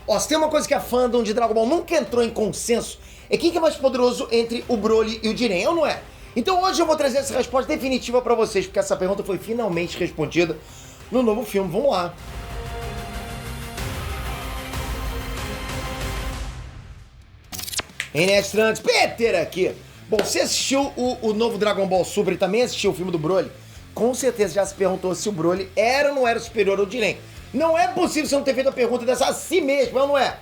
Ó, se tem uma coisa que a fandom de Dragon Ball nunca entrou em consenso, é quem que é mais poderoso entre o Broly e o Jiren, ou não é? Então hoje eu vou trazer essa resposta definitiva pra vocês, porque essa pergunta foi finalmente respondida no novo filme. Vamos lá. Estrantes, Peter aqui. Bom, você assistiu o novo Dragon Ball Super e também assistiu o filme do Broly? Com certeza já se perguntou se o Broly era ou não era superior ao Jiren. Não é possível você não ter feito a pergunta dessa a si mesmo, não é?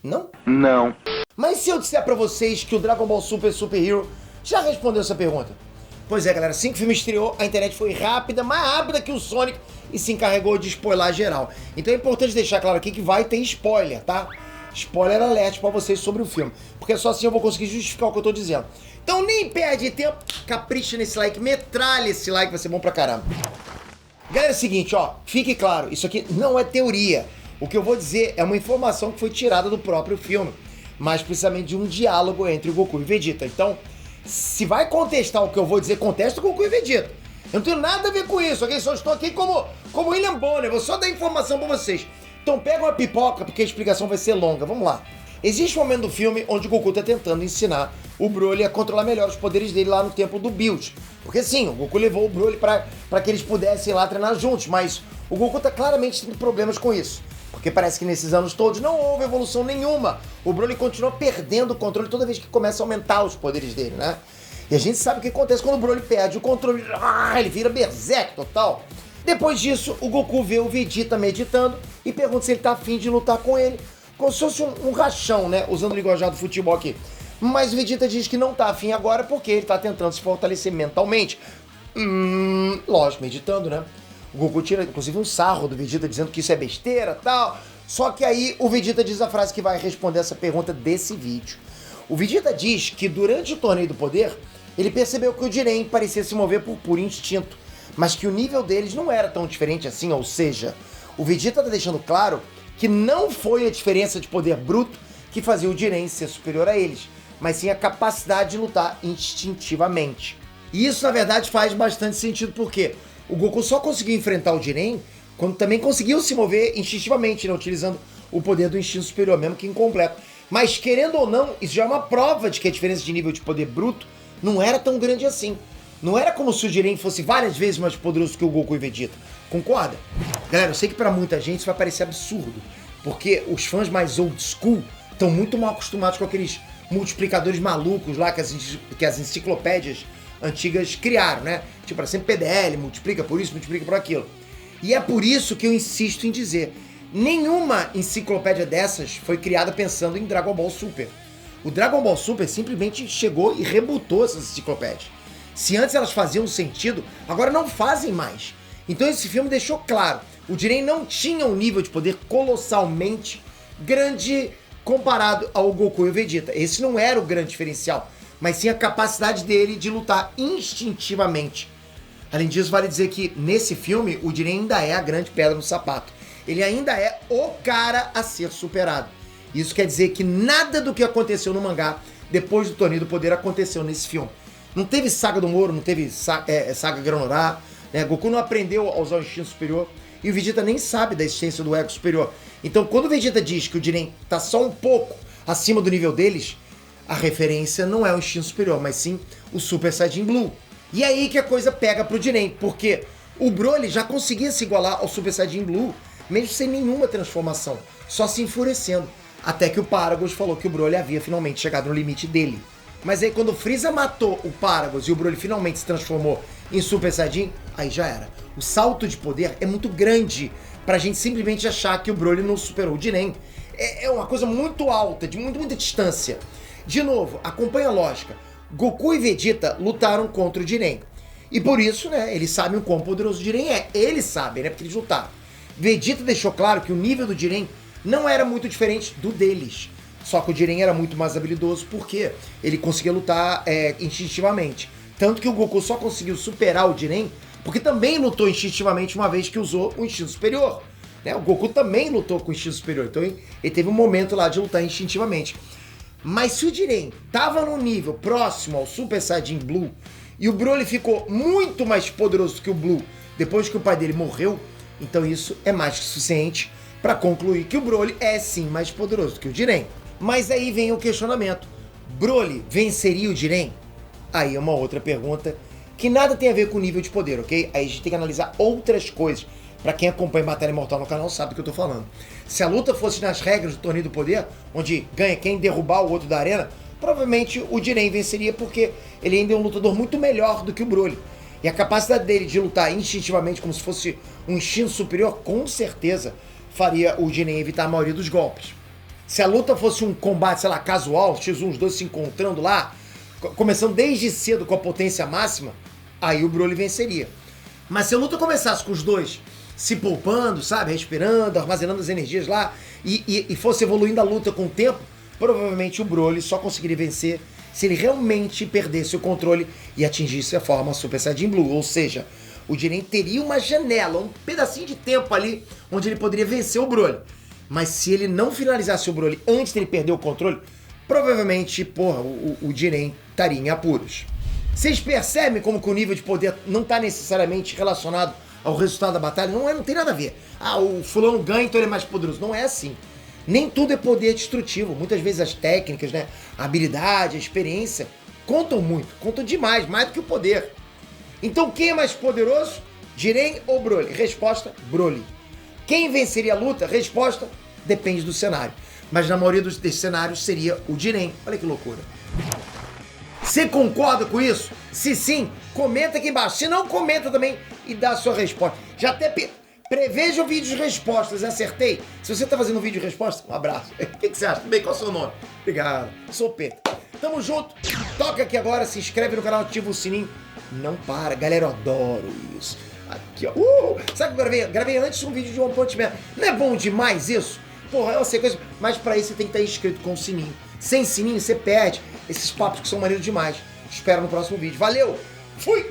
Não? Não. Mas se eu disser pra vocês que o Dragon Ball Super Super Hero já respondeu essa pergunta? Pois é, galera, assim que o filme estreou, a internet foi rápida, mais rápida que o Sonic, e se encarregou de spoiler geral. Então é importante deixar claro aqui que vai ter spoiler, tá? Spoiler alert pra vocês sobre o filme, porque só assim eu vou conseguir justificar o que eu tô dizendo. Então nem perde tempo, capricha nesse like, metralha esse like, vai ser bom pra caramba. Galera, é o seguinte, ó, fique claro, isso aqui não é teoria. O que eu vou dizer é uma informação que foi tirada do próprio filme, mais precisamente de um diálogo entre o Goku e Vegeta. Então, se vai contestar o que eu vou dizer, contesta o Goku e Vegeta. Eu não tenho nada a ver com isso, ok? Só estou aqui como William Bonner, vou só dar informação pra vocês. Então pega uma pipoca, porque a explicação vai ser longa, vamos lá. Existe um momento do filme onde o Goku tá tentando ensinar o Broly a controlar melhor os poderes dele lá no templo do Bills. Porque sim, o Goku levou o Broly pra que eles pudessem ir lá treinar juntos, mas o Goku tá claramente tendo problemas com isso. Porque parece que nesses anos todos não houve evolução nenhuma. O Broly continua perdendo o controle toda vez que começa a aumentar os poderes dele, né? E a gente sabe o que acontece quando o Broly perde o controle. Ele vira berserk total. Depois disso, o Goku vê o Vegeta meditando e pergunta se ele tá afim de lutar com ele. Como se fosse um rachão, né? Usando o linguajar do futebol aqui. Mas o Vegeta diz que não tá afim agora porque ele tá tentando se fortalecer mentalmente. Lógico, meditando, né? O Goku tira, inclusive, um sarro do Vegeta dizendo que isso é besteira e tal. Só que aí o Vegeta diz a frase que vai responder essa pergunta desse vídeo. O Vegeta diz que durante o Torneio do Poder, ele percebeu que o Jiren parecia se mover por puro instinto, mas que o nível deles não era tão diferente assim, ou seja, o Vegeta tá deixando claro que não foi a diferença de poder bruto que fazia o Jiren ser superior a eles, mas sim a capacidade de lutar instintivamente. E isso, na verdade, faz bastante sentido, porque o Goku só conseguiu enfrentar o Jiren quando também conseguiu se mover instintivamente, né, utilizando o poder do instinto superior, mesmo que incompleto. Mas, querendo ou não, isso já é uma prova de que a diferença de nível de poder bruto não era tão grande assim. Não era como se o Jiren fosse várias vezes mais poderoso que o Goku e Vegeta. Concorda? Galera, eu sei que pra muita gente isso vai parecer absurdo, porque os fãs mais old school estão muito mal acostumados com aqueles multiplicadores malucos lá que as enciclopédias antigas criaram, né? Tipo, era sempre PDL, multiplica por isso, multiplica por aquilo. E é por isso que eu insisto em dizer, nenhuma enciclopédia dessas foi criada pensando em Dragon Ball Super. O Dragon Ball Super simplesmente chegou e rebutou essas enciclopédias. Se antes elas faziam sentido, agora não fazem mais. Então esse filme deixou claro, o Jiren não tinha um nível de poder colossalmente grande comparado ao Goku e o Vegeta. Esse não era o grande diferencial, mas sim a capacidade dele de lutar instintivamente. Além disso, vale dizer que nesse filme, o Jiren ainda é a grande pedra no sapato. Ele ainda é o cara a ser superado. Isso quer dizer que nada do que aconteceu no mangá, depois do Torneio do Poder, aconteceu nesse filme. Não teve saga do Moro, não teve saga Granorá, né? Goku não aprendeu a usar o instinto superior, e o Vegeta nem sabe da existência do ego superior. Então, quando o Vegeta diz que o Jiren tá só um pouco acima do nível deles, a referência não é o instinto superior, mas sim o Super Saiyajin Blue. E aí que a coisa pega pro Jiren, porque o Broly já conseguia se igualar ao Super Saiyajin Blue, mesmo sem nenhuma transformação, só se enfurecendo. Até que o Paragus falou que o Broly havia finalmente chegado no limite dele. Mas aí quando o Freeza matou o Paragus e o Broly finalmente se transformou em Super Saiyajin, aí já era. O salto de poder é muito grande pra gente simplesmente achar que o Broly não superou o Jiren. É uma coisa muito alta, de muita distância. De novo, acompanha a lógica. Goku e Vegeta lutaram contra o Jiren. E por isso, né, eles sabem o quão poderoso o Jiren é. Eles sabem, né, porque eles lutaram. Vegeta deixou claro que o nível do Jiren não era muito diferente do deles. Só que o Jiren era muito mais habilidoso porque ele conseguia lutar instintivamente. Tanto que o Goku só conseguiu superar o Jiren porque também lutou instintivamente uma vez que usou o instinto superior. Né? O Goku também lutou com o instinto superior, então ele teve um momento lá de lutar instintivamente. Mas se o Jiren tava num nível próximo ao Super Saiyajin Blue e o Broly ficou muito mais poderoso que o Blue depois que o pai dele morreu, então isso é mais que suficiente para concluir que o Broly é sim mais poderoso do que o Jiren. Mas aí vem o questionamento. Broly venceria o Jiren? Aí é uma outra pergunta que nada tem a ver com o nível de poder, ok? Aí a gente tem que analisar outras coisas. Pra quem acompanha Batalha Imortal no canal sabe do que eu tô falando. Se a luta fosse nas regras do Torneio do Poder, onde ganha quem derrubar o outro da arena, provavelmente o Jiren venceria porque ele ainda é um lutador muito melhor do que o Broly. E a capacidade dele de lutar instintivamente como se fosse um instinto superior, com certeza faria o Jiren evitar a maioria dos golpes. Se a luta fosse um combate, sei lá, casual, X1, os dois se encontrando lá, começando desde cedo com a potência máxima, aí o Broly venceria. Mas se a luta começasse com os dois se poupando, sabe, respirando, armazenando as energias lá, e fosse evoluindo a luta com o tempo, provavelmente o Broly só conseguiria vencer se ele realmente perdesse o controle e atingisse a forma Super Saiyajin Blue. Ou seja, o Jiren teria uma janela, um pedacinho de tempo ali, onde ele poderia vencer o Broly. Mas se ele não finalizasse o Broly antes dele perder o controle, provavelmente, porra, o Jiren estaria em apuros. Vocês percebem como que o nível de poder não está necessariamente relacionado ao resultado da batalha? Não tem nada a ver. Ah, o fulano ganha, então ele é mais poderoso. Não é assim. Nem tudo é poder destrutivo. Muitas vezes as técnicas, né, a habilidade, a experiência, contam muito. Contam demais, mais do que o poder. Então quem é mais poderoso? Jiren ou Broly? Resposta, Broly. Quem venceria a luta? Resposta, depende do cenário. Mas na maioria desses cenários seria o Jiren. Olha que loucura. Você concorda com isso? Se sim, comenta aqui embaixo. Se não, comenta também e dá a sua resposta. Já até preveja o vídeo de respostas, acertei? Se você tá fazendo um vídeo de resposta, um abraço. O que você acha? Tudo bem? Qual é o seu nome? Obrigado. Sou o Pedro. Tamo junto. Toca aqui agora, se inscreve no canal, ativa o sininho. Não para, galera, eu adoro isso. Aqui, ó. Sabe o que eu gravei? Gravei antes um vídeo de One Punch Man. Não é bom demais isso? Porra, é uma sequência. Mas pra isso você tem que estar inscrito com o sininho. Sem sininho, você perde esses papos que são maneiros demais. Espero no próximo vídeo. Valeu! Fui!